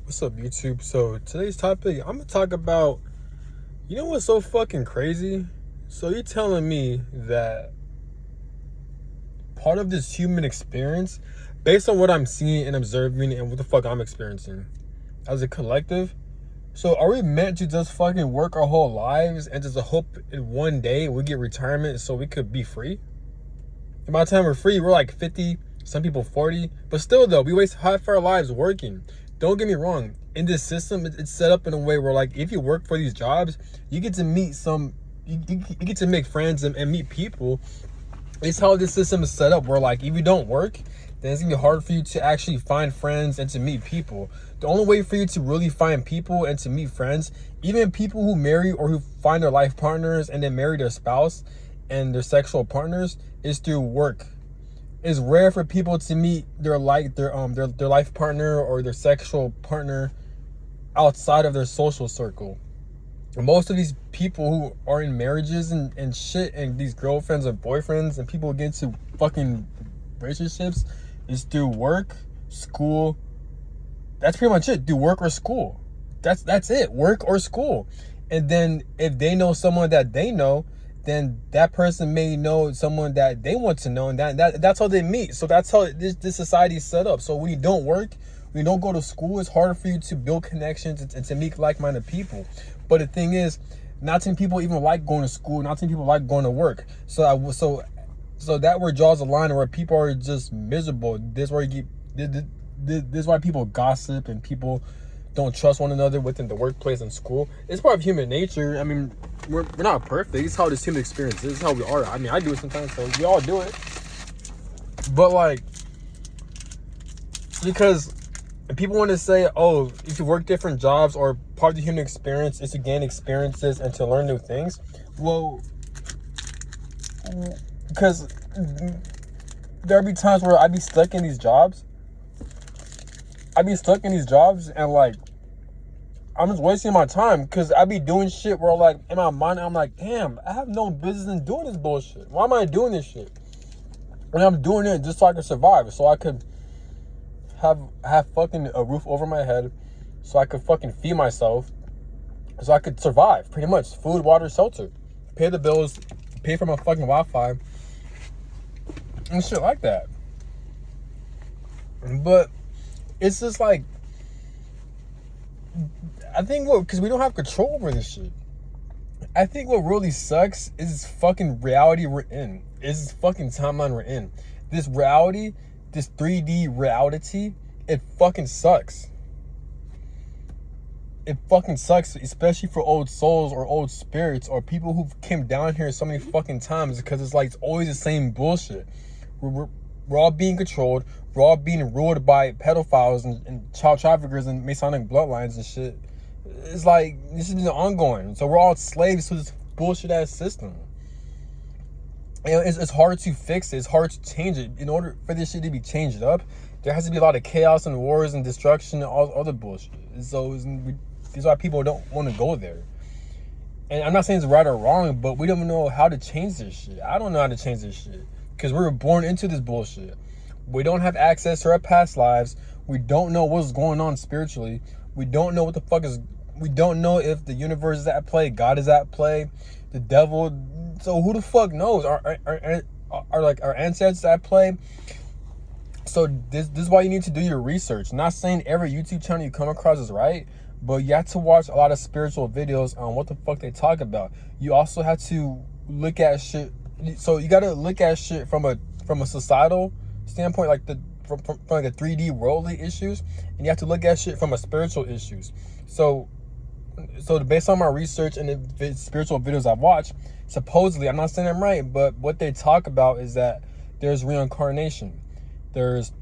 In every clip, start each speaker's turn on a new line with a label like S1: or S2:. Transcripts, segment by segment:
S1: What's up, YouTube? So today's topic, I'm gonna talk about, you know what's so fucking crazy? So you're telling me that part of this human experience, based on what I'm seeing and observing and what the fuck I'm experiencing as a collective, so are we meant to just fucking work our whole lives and just hope in one day we get retirement so we could be free? And by the time we're free, we're like 50, some people 40. But still, though, we waste half our lives working. Don't get me wrong. In this system, it's set up in a way where, like, if you work for these jobs, you get to meet you get to make friends and meet people. It's how this system is set up where, like, if you don't work, then it's going to be hard for you to actually find friends and to meet people. The only way for you to really find people and to meet friends, even people who marry or who find their life partners and then marry their spouse and their sexual partners, is through work. It's rare for people to meet their life partner or their sexual partner outside of their social circle. Most of these people who are in marriages and shit, and these girlfriends and boyfriends and people get into fucking relationships, is through work, school. That's pretty much it. Do work or school. That's it. Work or school. And then if they know someone that they know, then that person may know someone that they want to know, and that's how they meet. So that's how this society is set up. So when you don't work, when you don't go to school, it's harder for you to build connections and to meet like-minded people. But the thing is, not too many people even like going to school. Not too many people like going to work. So that where draws a line where people are just miserable. This where you get this is why people gossip and people don't trust one another within the workplace and school. It's part of human nature. I mean, we're not perfect. It's how this human experience is. It's how we are. I mean, I do it sometimes, so we all do it. But like, because people want to say, oh, if you work different jobs or part of the human experience is to gain experiences and to learn new things. Well, because there'll be times where I'd be stuck in these jobs. And like, I'm just wasting my time because I be doing shit where, like, in my mind, I'm like, damn, I have no business in doing this bullshit. Why am I doing this shit? And I'm doing it just so I can survive, so I could have fucking a roof over my head, so I could fucking feed myself, so I could survive, pretty much. Food, water, shelter. Pay the bills, pay for my fucking Wi-Fi, and shit like that. But it's just like, I think because we don't have control over this shit. I think what really sucks is this fucking reality we're in. Is this fucking timeline we're in. This reality, this 3D reality, it fucking sucks. It fucking sucks, especially for old souls or old spirits or people who came down here so many fucking times, because it's like it's always the same bullshit. We're all being controlled. We're all being ruled by pedophiles and child traffickers and Masonic bloodlines and shit. It's like, this has been ongoing. So we're all slaves to this bullshit ass system. And it's hard to fix it. It's hard to change it. In order for this shit to be changed up, there has to be a lot of chaos and wars and destruction and all other bullshit. So these are why people don't want to go there. And I'm not saying it's right or wrong, but we don't know how to change this shit. I don't know how to change this shit, because we were born into this bullshit. We don't have access to our past lives. We don't know what's going on spiritually. We don't know what the fuck is. We don't know if the universe is at play, God is at play, the devil. So who the fuck knows? Are like our ancestors at play? So this is why you need to do your research. Not saying every YouTube channel you come across is right, but you have to watch a lot of spiritual videos on what the fuck they talk about. You also have to look at shit. So you got to look at shit from a societal standpoint, like from like the 3D worldly issues, and you have to look at shit from a spiritual issues. So based on my research and the spiritual videos I've watched, supposedly, I'm not saying I'm right, but what they talk about is that there's reincarnation, there's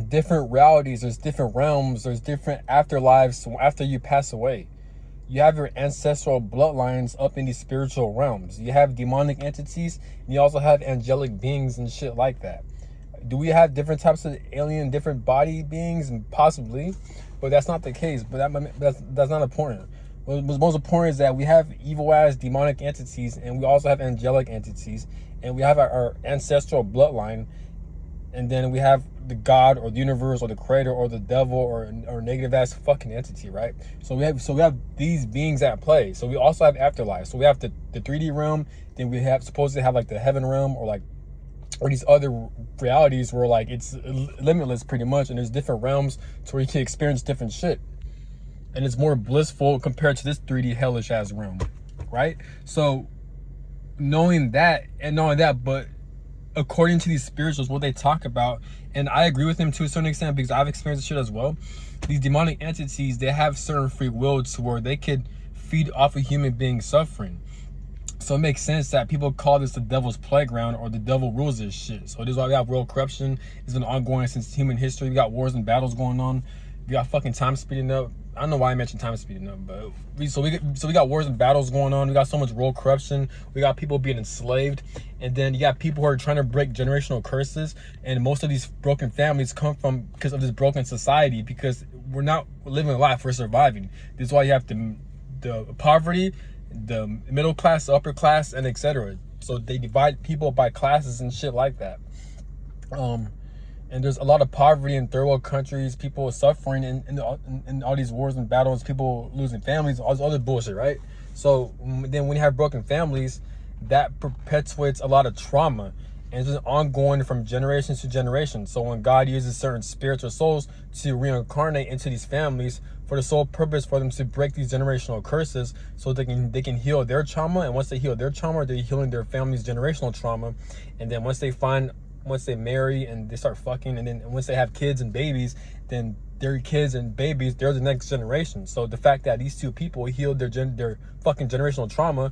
S1: different realities, there's different realms, there's different afterlives after you pass away. You have your ancestral bloodlines up in these spiritual realms. You have demonic entities, and you also have angelic beings and shit like that. Do we have different types of alien, different body beings? And possibly, but that's not the case. But that's not important. What's most important is that we have evil-ass demonic entities, and we also have angelic entities, and we have our ancestral bloodline And then we have the God or the universe or the creator or the devil or negative ass fucking entity, right? So we have these beings at play. So we also have afterlife. So we have the 3D realm, then we have supposedly have like the heaven realm or these other realities where like it's limitless pretty much, and there's different realms to where you can experience different shit. And it's more blissful compared to this 3D hellish ass realm, right? So knowing that, but according to these spirituals, what they talk about, and I agree with them to a certain extent because I've experienced this shit as well. These demonic entities, they have certain free will to where they could feed off a human being suffering. So it makes sense that people call this the devil's playground or the devil rules this shit. So this is why we have world corruption. It's been ongoing since human history. We got wars and battles going on. We got fucking time speeding up. I don't know why I mentioned time speeding up, but we got wars and battles going on. We got so much world corruption. We got people being enslaved, and then you got people who are trying to break generational curses. And most of these broken families come from because of this broken society. Because we're not living a life, we're surviving. This is why you have the poverty, the middle class, the upper class, and etc. So they divide people by classes and shit like that. And there's a lot of poverty in third world countries, people suffering in all these wars and battles, people losing families, all this other bullshit, right? So then when you have broken families, that perpetuates a lot of trauma, and it's ongoing from generations to generations. So when God uses certain spiritual souls to reincarnate into these families for the sole purpose for them to break these generational curses, so they can heal their trauma, and once they heal their trauma, they're healing their family's generational trauma. And then once they marry and they start fucking, and then once they have kids and babies, then their kids and babies, they're the next generation. So the fact that these two people healed their fucking generational trauma,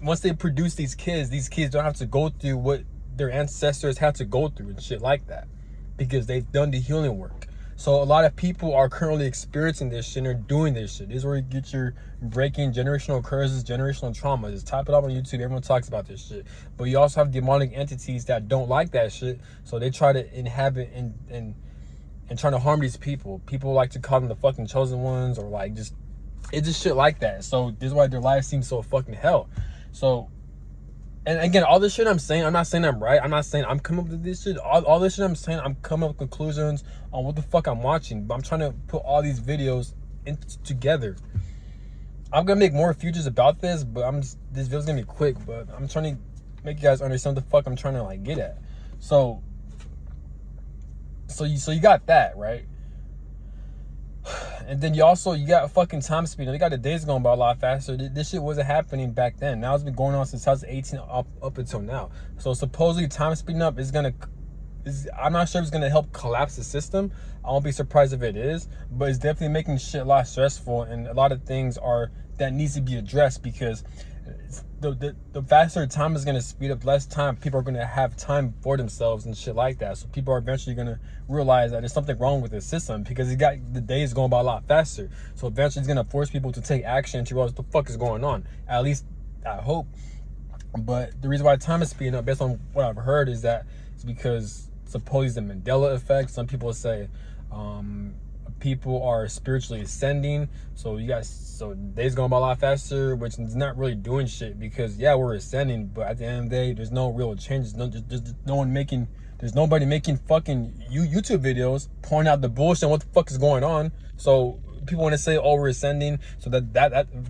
S1: once they produce these kids don't have to go through what their ancestors had to go through and shit like that, because they've done the healing work. So a lot of people are currently experiencing this shit and are doing this shit. This is where you get your breaking generational curses, generational trauma. Just type it up on YouTube. Everyone talks about this shit. But you also have demonic entities that don't like that shit. So they try to inhabit and trying to harm these people. People like to call them the fucking chosen ones, or like it's just shit like that. So this is why their lives seem so fucking hell. So, and again, all this shit I'm saying, I'm not saying I'm right. I'm not saying I'm coming up with this shit. All this shit I'm saying, I'm coming up with conclusions on what the fuck I'm watching. But I'm trying to put all these videos together. I'm gonna make more futures about this, but this video's gonna be quick. But I'm trying to make you guys understand what the fuck I'm trying to like get at. So you got that, right? And then you got fucking time speed. You got the days going by a lot faster. This shit wasn't happening back then. Now it's been going on since 2018 up until now. So supposedly time speeding up I'm not sure if it's gonna help collapse the system. I won't be surprised if it is, but it's definitely making shit a lot stressful, and a lot of things that needs to be addressed, because the faster time is going to speed up, less time people are going to have time for themselves and shit like that. So people are eventually going to realize that there's something wrong with the system, because the days going by a lot faster. So eventually it's going to force people to take action to realize what the fuck is going on. At least I hope. But the reason why time is speeding up, based on what I've heard, is that it's because supposedly the Mandela effect. Some people say people are spiritually ascending, so days going by a lot faster, which is not really doing shit, because yeah, we're ascending, but at the end of the day, there's no real changes. There's nobody making fucking YouTube videos pointing out the bullshit and what the fuck is going on. So people want to say, oh, we're ascending, so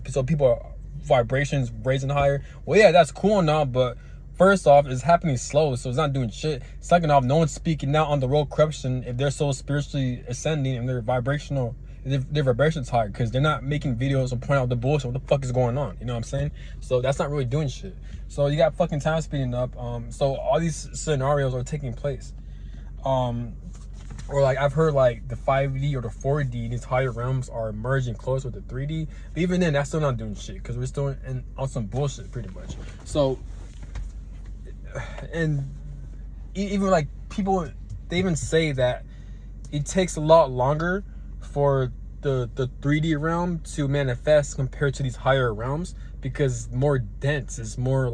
S1: so people are vibrations raising higher. Well, yeah, that's cool now, but first off, it's happening slow, so it's not doing shit. Second off, no one's speaking out on the world corruption if they're so spiritually ascending and their vibration's higher, because they're not making videos or point out the bullshit, what the fuck is going on, you know what I'm saying? So that's not really doing shit. So you got fucking time speeding up. So all these scenarios are taking place. Or like I've heard like the 5D or the 4D, these higher realms are merging closer with the 3D. But even then, that's still not doing shit, because we're still on some bullshit pretty much. So, and even like people, they even say that it takes a lot longer for the 3D realm to manifest compared to these higher realms, because it's more dense. It's more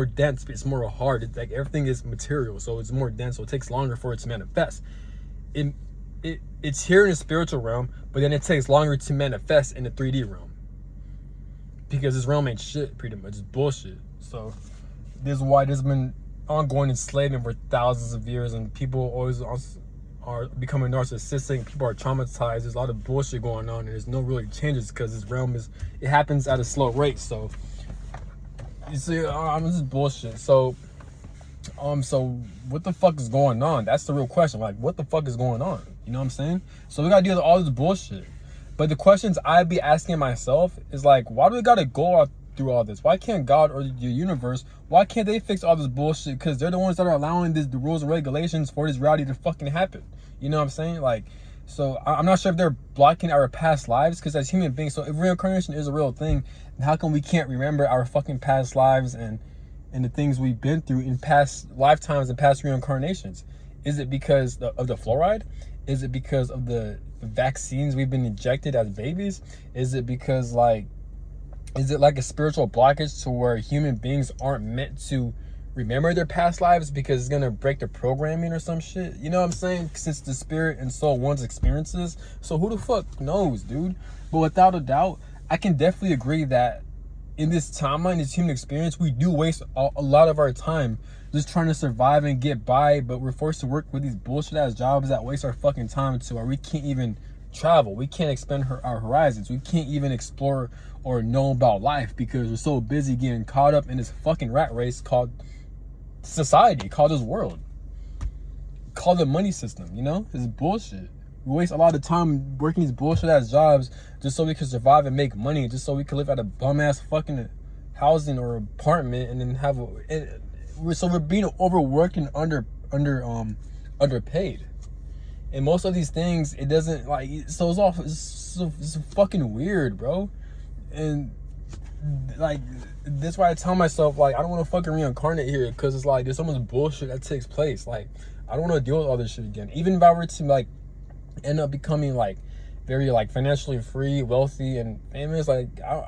S1: dense, but it's more hard. It's like everything is material, so it's more dense, so it takes longer for it to manifest. It's here in the spiritual realm, but then it takes longer to manifest in the 3D realm, because this realm ain't shit pretty much. It's bullshit. So this is why there's been ongoing enslavement for thousands of years, and people always are becoming narcissistic. People are traumatized. There's a lot of bullshit going on, and there's no really changes because this realm it happens at a slow rate. So you see, this is bullshit. So what the fuck is going on? That's the real question. Like, what the fuck is going on? You know what I'm saying? So we gotta deal with all this bullshit. But the questions I'd be asking myself is like, why do we gotta go through all this? Why can't God or the universe, why can't they fix all this bullshit? Because they're the ones that are allowing the rules and regulations for this reality to fucking happen. You know what I'm saying? Like, so I'm not sure if they're blocking our past lives, because as human beings, so if reincarnation is a real thing, then how come we can't remember our fucking past lives and the things we've been through in past lifetimes and past reincarnations? Is it because of the fluoride? Is it because of the vaccines we've been injected as babies? Is it because is it like a spiritual blockage to where human beings aren't meant to remember their past lives because it's gonna break the programming or some shit? You know what I'm saying? Since the spirit and soul one's experiences. So who the fuck knows, dude? But without a doubt, I can definitely agree that in this timeline, this human experience, we do waste a lot of our time just trying to survive and get by, but we're forced to work with these bullshit ass jobs that waste our fucking time to where we can't even travel. We can't expand our horizons. We can't even explore or know about life because we're so busy getting caught up in this fucking rat race called society, called this world, called the money system. You know, it's bullshit. We waste a lot of time working these bullshit ass jobs just so we can survive and make money, just so we can live at a bum ass fucking housing or apartment and then have so we're being overworked and underpaid. And most of these things, it doesn't so it's fucking weird, bro. And that's why I tell myself I don't want to fucking reincarnate here, because it's there's so much bullshit that takes place. I don't want to deal with all this shit again. Even if I were to end up becoming very financially free, wealthy, and famous, I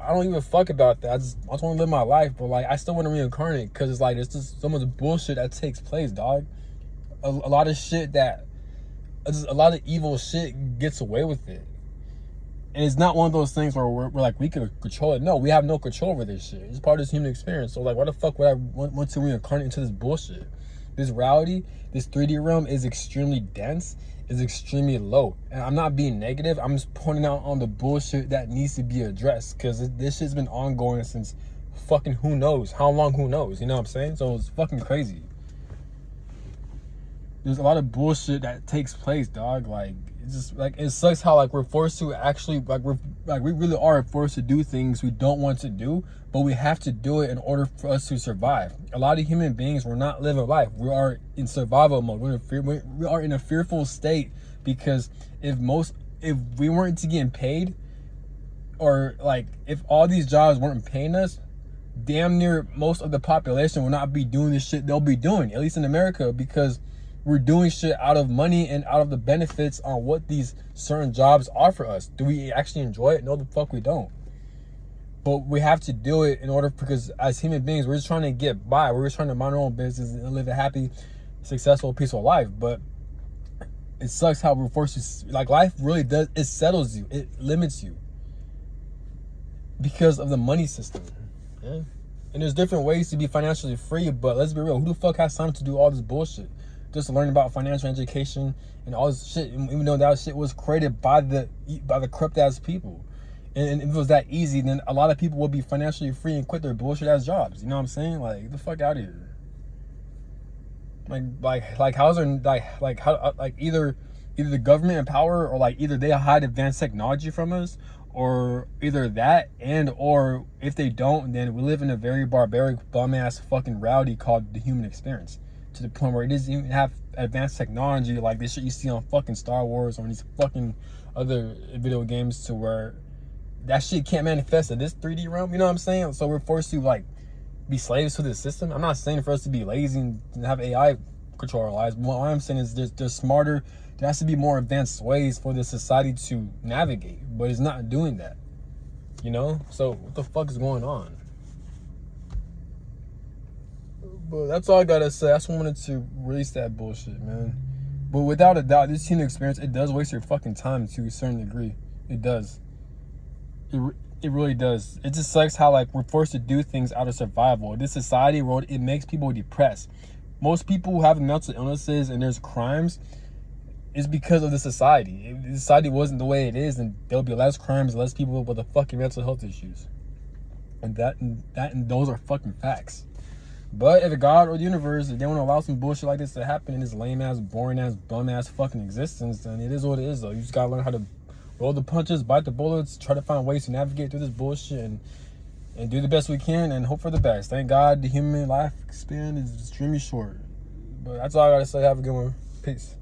S1: don't even fuck about that. I just want to live my life, but I still want to reincarnate because it's there's just so much bullshit that takes place, dog. A lot of shit that a lot of evil shit gets away with it. And it's not one of those things where we're we can control it. No, we have no control over this shit. It's part of this human experience. So why the fuck would I want to reincarnate into this bullshit? This reality, this 3D realm is extremely dense, is extremely low. And I'm not being negative. I'm just pointing out on the bullshit that needs to be addressed, because this shit's been ongoing since fucking who knows how long, who knows, you know what I'm saying? So it's fucking crazy. There's a lot of bullshit that takes place, dog. It's just it sucks how we're forced to actually we really are forced to do things we don't want to do, but we have to do it in order for us to survive. A lot of human beings, we're not living life. We are in survival mode. We are in a fearful state, because if we weren't getting paid, or if all these jobs weren't paying us, damn near most of the population will not be doing this shit they'll be doing, at least in America, because we're doing shit out of money and out of the benefits on what these certain jobs offer us. Do we actually enjoy it? No, the fuck we don't. But we have to do it in order, because as human beings, we're just trying to get by. We're just trying to mind our own business and live a happy, successful, peaceful life. But it sucks how we're forced to, life really does, it settles you. It limits you because of the money system. Yeah. And there's different ways to be financially free, but let's be real. Who the fuck has time to do all this bullshit? Just to learn about financial education and all this shit, even though that shit was created by the corrupt ass people. And if it was that easy, then a lot of people would be financially free and quit their bullshit ass jobs. You know what I'm saying? Get the fuck out of here. How's there how either the government in power, or either they hide advanced technology from us, or either that, and or if they don't, then we live in a very barbaric bum ass fucking reality called the human experience. To the point where it doesn't even have advanced technology like this shit you see on fucking Star Wars or these fucking other video games, to where that shit can't manifest in this 3D realm. You know what I'm saying? So we're forced to be slaves to this system. I'm not saying for us to be lazy and have AI control our lives. What I'm saying is there's smarter, there has to be more advanced ways for the society to navigate, but it's not doing that. You know? So what the fuck is going on? But that's all I gotta say. I just wanted to release that bullshit, man. But without a doubt, this human experience, it does waste your fucking time to a certain degree. It does. It really does. It just sucks how we're forced to do things out of survival. This society world, it makes people depressed. most people who have mental illnesses and there's crimes is because of the society. If the society wasn't the way it is, then there'll be less crimes, less people with the fucking mental health issues. And those are fucking facts. But if God or the universe, if they want to allow some bullshit like this to happen in this lame ass, boring ass, bum ass fucking existence, then it is what it is though. You just gotta learn how to roll the punches, bite the bullets, try to find ways to navigate through this bullshit and do the best we can and hope for the best. Thank God the human life span is extremely short. But that's all I gotta say. Have a good one. Peace.